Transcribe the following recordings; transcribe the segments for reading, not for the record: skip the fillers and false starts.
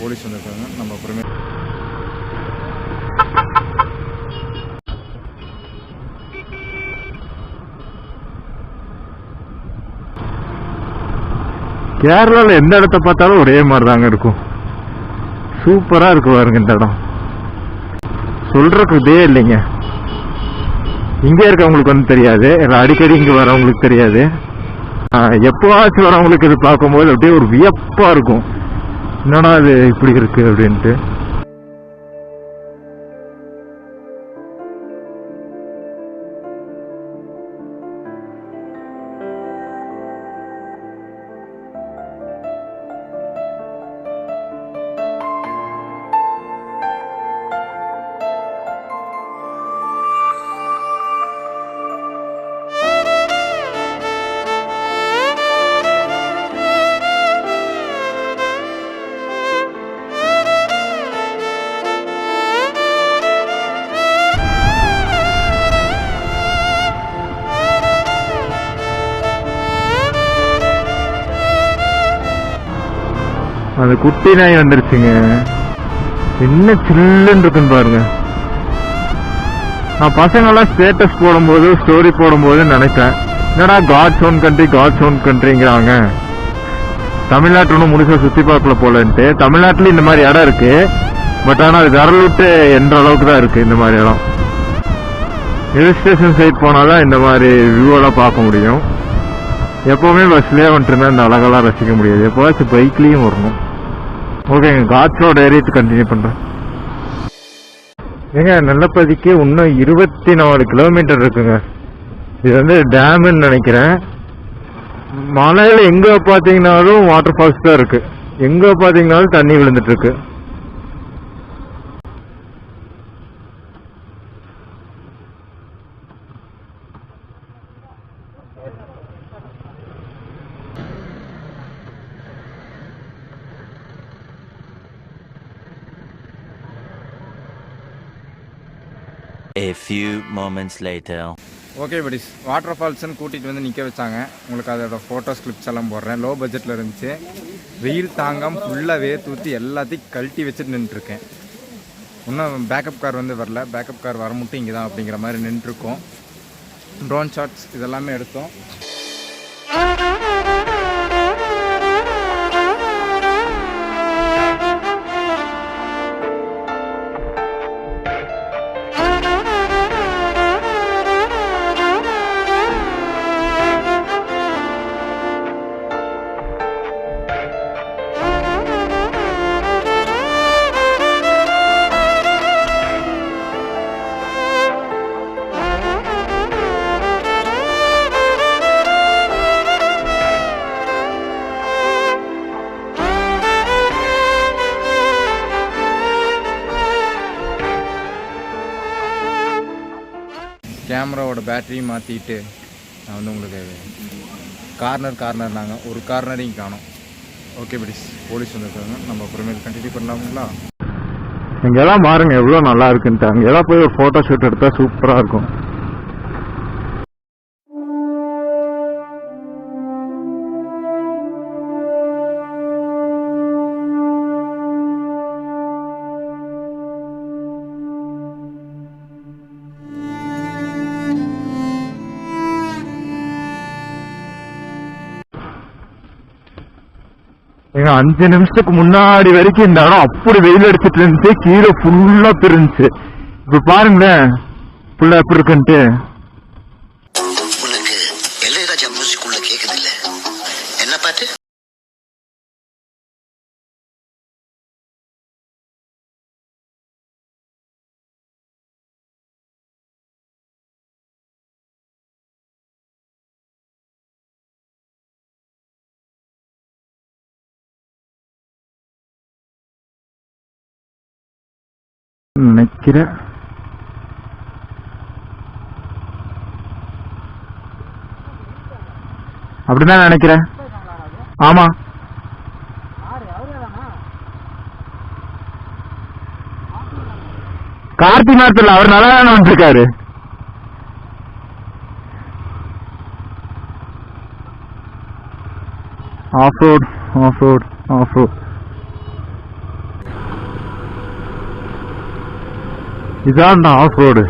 Police வந்திருக்காங்க. நம்ம அப்புறமே கேரளாவில் எந்த இடத்த பார்த்தாலும் ஒரே மாதிரி தாங்க இருக்கும். சூப்பரா இருக்கு பாருங்க இந்த இடம். சொல்றதுக்கு இதே இல்லைங்க. இங்க இருக்கவங்களுக்கு வந்து தெரியாது, அடிக்கடி இங்க வரவங்களுக்கு தெரியாது. எப்பவாச்சும் வரவங்களுக்கு இது பார்க்கும்போது அப்படியே ஒரு வியப்பா இருக்கும், என்னடா இது இப்படி இருக்கு அப்படின்ட்டு. அந்த குட்டி நாய் வந்துருச்சுங்க. என்ன சில்லுன்னு இருக்குன்னு பாருங்க. நான் பசங்கெல்லாம் ஸ்டேட்டஸ் போடும்போது ஸ்டோரி போடும்போது நினைப்பேன், என்னடா காட்ஸ் ஓன் கண்ட்ரிங்கிறாங்க, தமிழ்நாட்டு ஒன்றும் முழுசா சுத்தி பார்க்கல போலன்ட்டு. தமிழ்நாட்டுல இந்த மாதிரி இடம் இருக்கு, பட் ஆனா அது விரல் விட்டு என்ற அளவுக்கு தான் இருக்கு இந்த மாதிரி இடம். ஹில் ஸ்டேஷன் சைட் போனாதான் இந்த மாதிரி வியூவெல்லாம் பார்க்க முடியும். எப்பவுமே பஸ்லயே வந்துட்டு இருந்தா இந்த அழகெல்லாம் ரசிக்க முடியாது. எப்போவாச்சும் பைக்லயும் வரணும். ஓகேங்க, காட்ஸோட ஏரியாத்து கண்டினியூ பண்றேன். ஏங்க நல்லப்பதிக்கு இன்னும் 24 கிலோமீட்டர் இருக்குங்க. இது வந்து டேம்னு நினைக்கிறேன். மலையில எங்க பாத்தீங்கன்னாலும் வாட்டர் ஃபால்ஸ் தான் இருக்கு, எங்க பாத்தீங்கன்னாலும் தண்ணி விழுந்துட்டு இருக்கு. A few moments later. Okay buddies, water ஃபால்ஸ்ன்னு கூட்டிகிட்டு வந்து நிற்க வச்சாங்க. உங்களுக்கு அதோட ஃபோட்டோஸ் கிளிப்ஸ் எல்லாம் போடுறேன். லோ பட்ஜெட்டில் இருந்துச்சு. வெயில் தாங்காமல் ஃபுல்லாக வேர்த்தூற்றி எல்லாத்தையும் கழட்டி வச்சுட்டு நின்றுருக்கேன். இன்னும் பேக்கப் கார் வந்து வரல. பேக்கப் கார் வர மட்டும் இங்கே தான் அப்படிங்கிற மாதிரி நின்றுருக்கோம். ட்ரோன் ஷாட்ஸ் இதெல்லாமே எடுத்தோம். கேமராவோட பேட்டரி மாற்றிட்டு நான் வந்து உங்களுக்கு கார்னர் நாங்கள் ஒரு கார்னரையும் காணோம். ஓகே படிஸ், போலீஸ் வந்துருக்காங்க. நம்ம அப்புறமேல் கண்டினியூ பண்ணலாமுங்களா? இங்கெல்லாம் பாருங்க எவ்வளோ நல்லா இருக்குன்ட்டு. அங்கெல்லாம் போய் ஒரு ஃபோட்டோ ஷூட் எடுத்தால் சூப்பராக இருக்கும். ஏங்க 5 நிமிஷத்துக்கு முன்னாடி வரைக்கும் இந்த இடம் அப்படி வெயில் அடிச்சுட்டு இருந்துச்சு, கீழே ஃபுல்லா தெரிஞ்சுச்சு. இப்ப பாருங்களேன் ஃபுல்லா எப்படி இருக்குன்ட்டு. உனக்கு இளையராஜா மியூசிக் உள்ள கேக்குது இல்ல, என்ன பாட்டு? நினைக்கிறேன் அப்படிதான் நினைக்கிறேன். ஆமா, கார்த்தி நேரத்தில் அவர் நல்லா தானே வந்துருக்காரு. Off road off road. இதான்டா ஆஃப் ரோடு.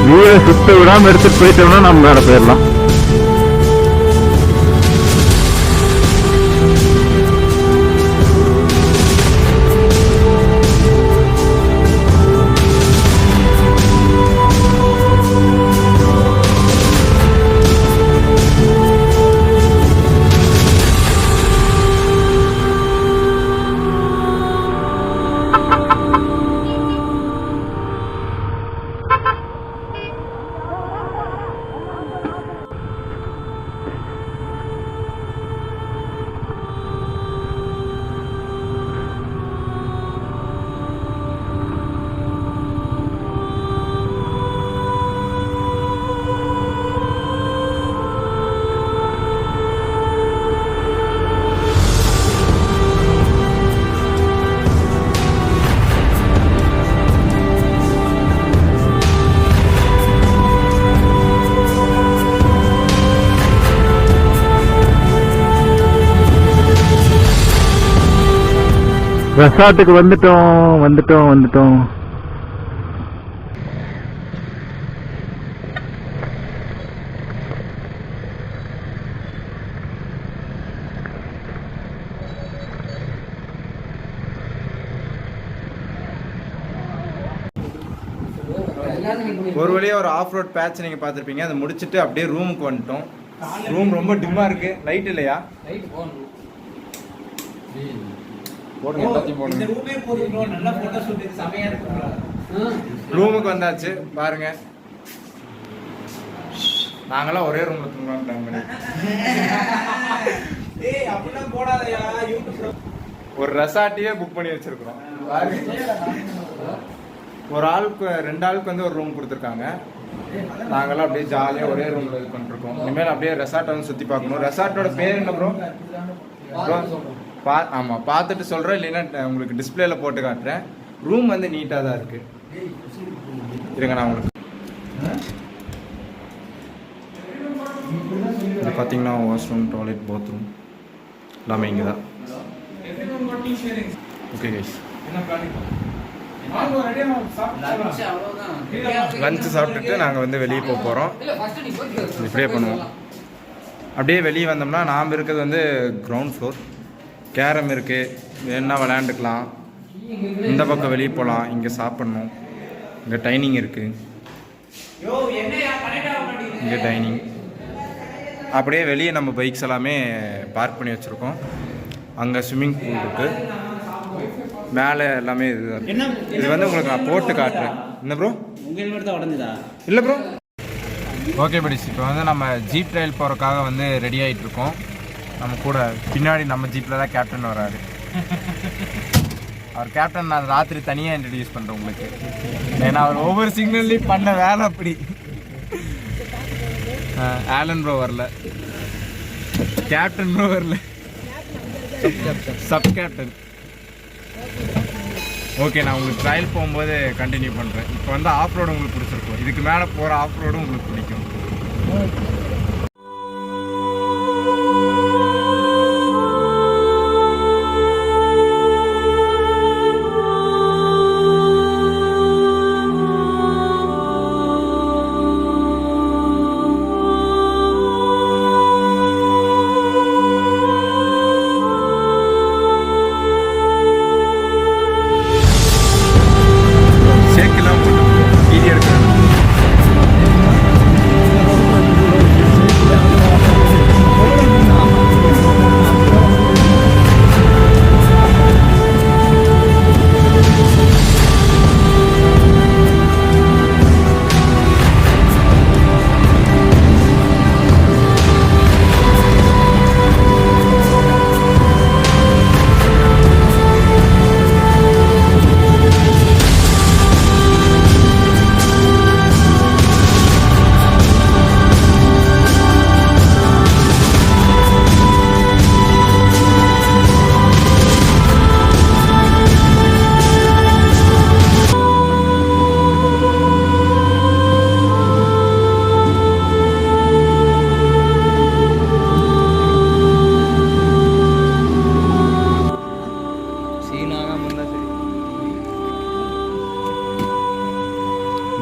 வீரை சுத்த விடாம எடுத்துட்டு போயிட்டோம்னா நம்ம மேல போயிடலாம். ரெசார்ட்டுக்கு வந்துட்டோம். ஒரு வழியா ஒரு ஆஃப் ரோட் பேட்ச் நீங்க பார்த்துருப்பீங்க. அதை முடிச்சுட்டு அப்படியே ரூமுக்கு வந்துட்டோம். ரூம் ரொம்ப டிம்மா இருக்கு. லைட் இல்லையா? போடுங்க, எல்லாத்தையும் போடுங்க. ரூமுக்கு வந்தாச்சு பாருங்க. நாங்களாம் ஒரே ரூம்ல தூங்கலாம் பிளான் பண்ணி. ஒரு ரெசார்ட்டையே புக் பண்ணி வச்சிருக்கிறோம். ஒரு ஆளுக்கு 2 ஆளுக்கு வந்து ஒரு ரூம் கொடுத்துருக்காங்க. நாங்களாம் அப்படியே ஜாலியாக ஒரே ரூம்ல இது பண்ணிருக்கோம். இனிமேல் அப்படியே ரெசார்ட்டை வந்து சுற்றி பார்க்கணும். ரெசார்ட்டோட பேர் என்ன ப்ரோ? ஆமாம், பார்த்துட்டு சொல்கிறேன், இல்லைன்னா உங்களுக்கு டிஸ்பிளேல போட்டு காட்டுறேன். ரூம் வந்து நீட்டாக தான் இருக்கு. இருங்க நான் உங்களுக்கு இது பார்த்தீங்கன்னா வாஷ்ரூம், டாய்லெட், பாத்ரூம் எல்லாமே இங்கே தான். ஓகே கைஸ், லஞ்சு சாப்பிட்டுட்டு நாங்கள் வந்து வெளியே போக போகிறோம். இப்படியே பண்ணுவோம். அப்படியே வெளியே வந்தோம்னா நாம் இருக்கிறது வந்து கிரவுண்ட் ஃப்ளோர். கேரம் இருக்குது, வேணா விளையாண்டுக்கலாம். இந்த பக்கம் வெளியே போகலாம். இங்கே சாப்பிட்ணும். இங்கே டைனிங் இருக்குது. இங்கே டைனிங். அப்படியே வெளியே நம்ம பைக்ஸ் எல்லாமே பார்க் பண்ணி வச்சுருக்கோம். அங்கே ஸ்விம்மிங் பூல் இருக்குது. மேலே எல்லாமே இது வந்து உங்களுக்கு நான் போட்டு காட்டுறேன். என்ன ப்ரோ? இல்லை ப்ரோ. ஓகே படிச்சு, இப்போ வந்து நம்ம ஜீப் ட்ரையல் போகிறதுக்காக வந்து ரெடி ஆகிட்டு இருக்கோம். நம்ம கூட பின்னாடி நம்ம ஜீப்பில் தான் கேப்டன் வராரு. அவர் கேப்டன் நான் ராத்திரி தனியாக இன்ட்ரடியூஸ் பண்ணுறேன் உங்களுக்கு. ஏன்னா அவர் ஒவ்வொரு சிக்னல்லையும் பண்ண வேலை அப்படி. ஆலன் ப்ரோ வரல, கேப்டன் ப்ரோ வரல, சப் கேப்டன். ஓகே, நான் உங்களுக்கு ட்ரையல் போகும்போது கண்டினியூ பண்ணுறேன். இப்போ வந்து ஆஃப் ரோடு உங்களுக்கு பிடிச்சிருக்கும். இதுக்கு மேலே போகிற ஆஃப் ரோடும் உங்களுக்கு பிடிக்கும்.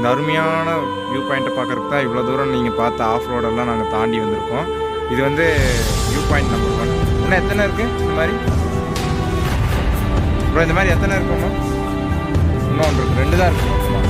இந்த அருமையான வியூ பாயிண்ட்டை பார்க்குறதுக்கு தான் இவ்வளோ தூரம் நீங்கள் பார்த்த ஆஃப் ரோடெல்லாம் நாங்கள் தாண்டி வந்திருக்கோம். இது வந்து வியூ பாயிண்ட் நம்பர் 1. இன்னும் எத்தனை இருக்குது இந்த மாதிரி ப்ரோ? இந்த மாதிரி எத்தனை இருக்குமா? இன்னும் ஒன்று இருக்குது, 2 தான் இருக்குது மொத்தமாக.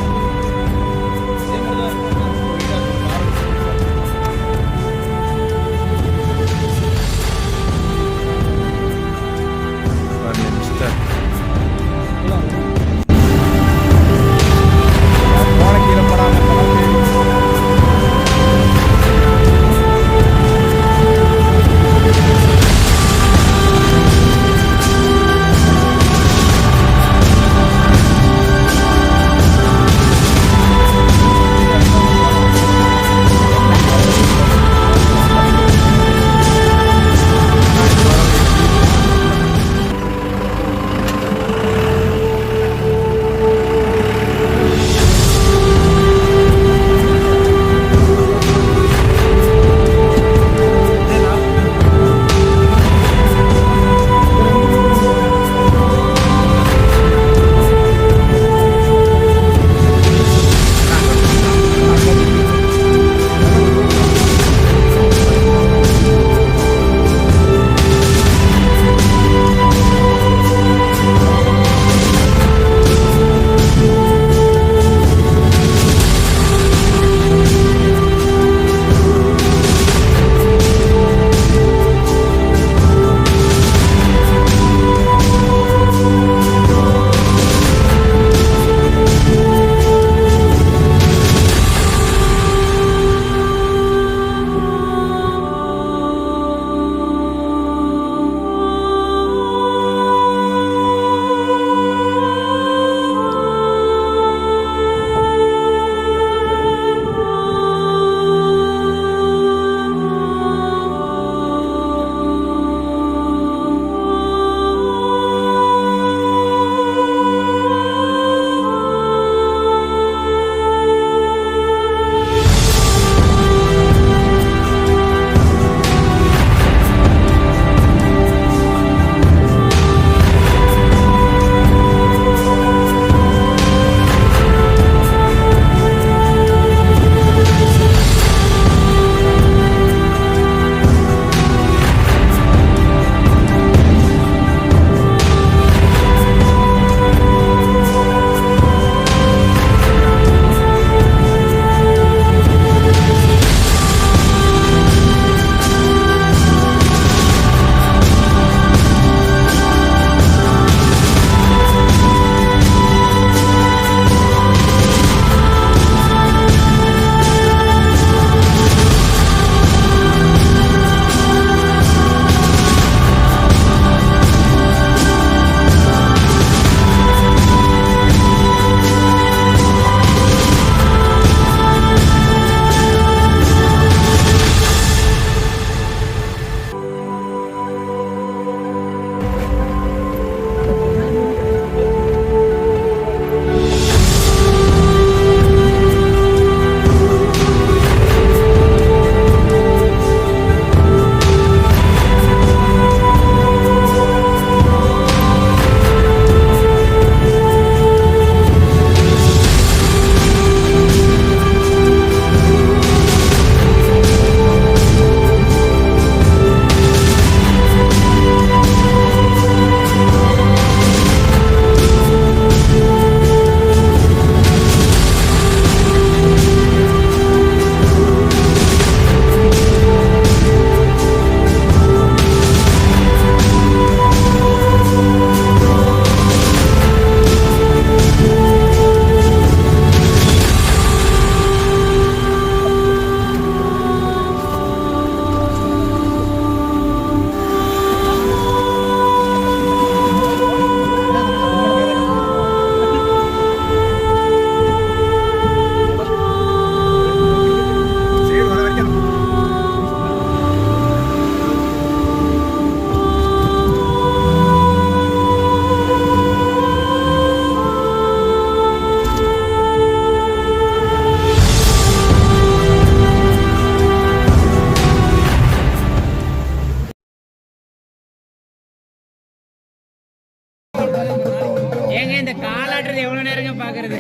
இந்த காலாட்டுறது எவ்வளவு நேரங்க பாக்குறது?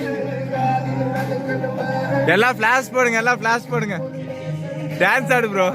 எல்லாம் ஃபிளாஷ் போடுங்க, எல்லாம் ஃபிளாஷ் போடுங்க. டான்ஸ் ஆடு ப்ரோ.